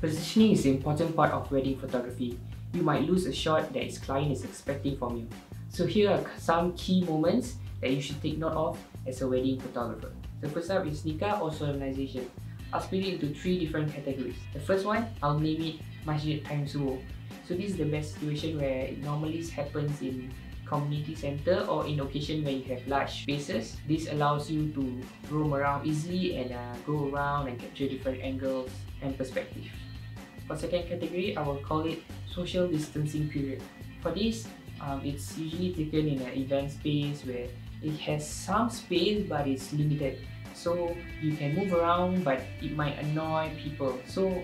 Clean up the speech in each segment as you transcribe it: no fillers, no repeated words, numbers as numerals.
Positioning is an important part of wedding photography. You might lose a shot that his client is expecting from you. So here are some key moments that you should take note of as a wedding photographer. The first up is nikah or solemnization. I'll split it into 3 different categories. The first one, I'll name it Masjid Time Subuh. So this is the best situation where it normally happens in community center or in occasion where you have large spaces. This allows you to roam around easily and go around and capture different angles and perspective. For second category, I will call it social distancing period. For this, it's usually taken in an event space where it has some space but it's limited. So you can move around but it might annoy people. So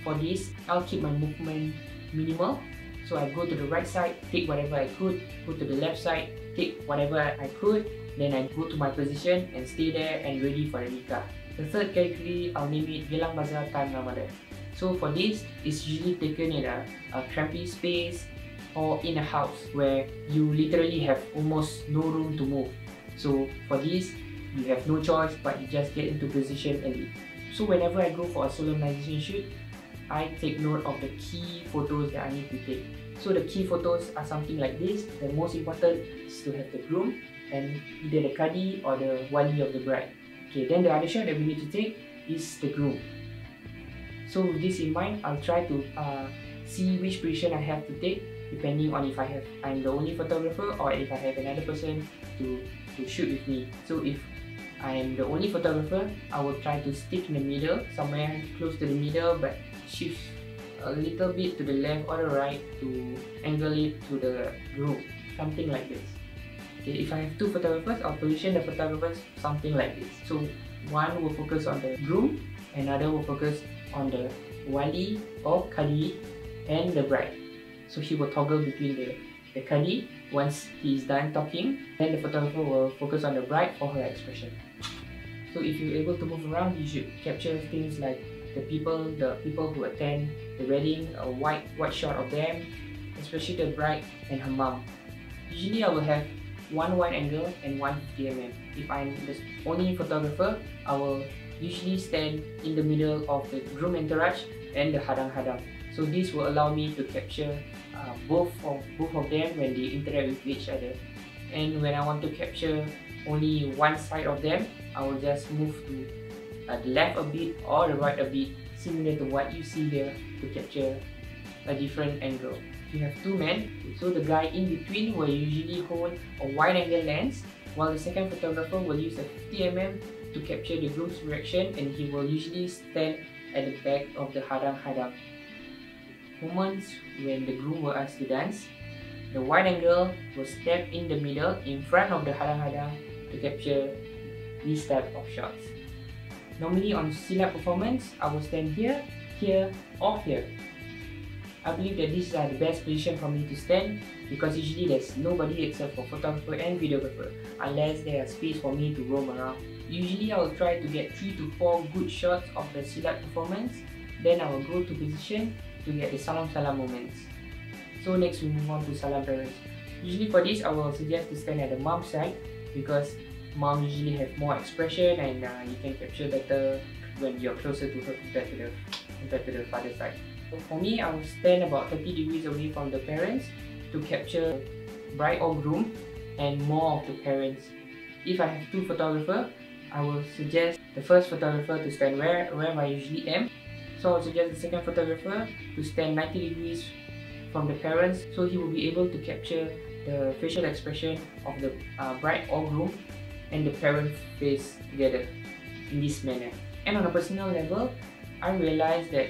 for this, I'll keep my movement minimal. So I go to the right side, take whatever I could, go to the left side, take whatever I could, then I go to my position and stay there and ready for the nikah. The third category, I'll name it Gelang Bazar Time Ramadan. So for this, it's usually taken in a crampy space or in a house where you literally have almost no room to move. So for this, you have no choice but you just get into position early. So whenever I go for a solemnization shoot, I take note of the key photos that I need to take. So the key photos are something like this. The most important is to have the groom and either the Qadi or the Wali of the bride. Okay, then the other shot that we need to take is the groom. So with this in mind, I'll try to see which position I have to take depending on if I'm the only photographer or if I have another person to shoot with me. So if I am the only photographer, I will try to stick in the middle, somewhere close to the middle, but shift a little bit to the left or the right to angle it to the groom, something like this. Okay, if I have 2 photographers, I'll position the photographers something like this. So one will focus on the groom, another will focus on the Wali or Qadi and the bride. So he will toggle between the Qadi. Once he is done talking, then the photographer will focus on the bride for her expression. So if you're able to move around, you should capture things like the people who attend the wedding, a wide shot of them, especially the bride and her mom. Usually I will have one wide angle and one 50mm. If I'm the only photographer, I will usually stand in the middle of the groom entourage and the hadang-hadang. So this will allow me to capture both of them when they interact with each other. And when I want to capture only one side of them, I will just move to the left a bit or the right a bit, similar to what you see here, to capture a different angle. If you have 2 men, so the guy in between will usually hold a wide angle lens, while the second photographer will use a 50mm to capture the groom's reaction, and he will usually stand at the back of the hadang-hadang. Moments when the groom will ask to dance, the wide angle will step in the middle in front of the hadang-hadang to capture these type of shots. Normally on silat performance, I will stand here, here or here. I believe that these are the best position for me to stand because usually there's nobody except for photographer and videographer unless there is space for me to roam around. Usually I will try to get 3 to 4 good shots of the silat performance, then I will go to position to get the salam-salam moments. So next we move on to salam parents. Usually for this I will suggest to stand at the mom side because mom usually have more expression and you can capture better when you're closer to her compared to the father side. So for me, I will stand about 30 degrees away from the parents to capture bride or groom and more of the parents. If I have 2 photographers, I will suggest the first photographer to stand where I usually am. So I will suggest the second photographer to stand 90 degrees from the parents so he will be able to capture the facial expression of the bride or groom and the parent face together in this manner. And on a personal level, I realized that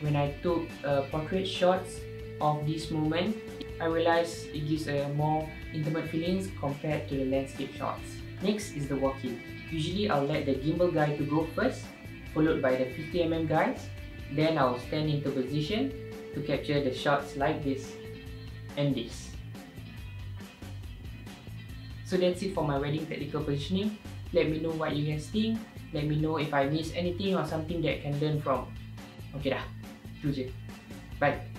when I took portrait shots of this moment, I realized it gives a more intimate feelings compared to the landscape shots. Next is the walk-in. Usually I'll let the gimbal guy to go first, followed by the 50mm guys. Then I'll stand into position to capture the shots like this and this. So that's it for my wedding technical positioning. Let me know what you guys think. Let me know if I missed anything or something that I can learn from. Okay dah, itu je. Bye.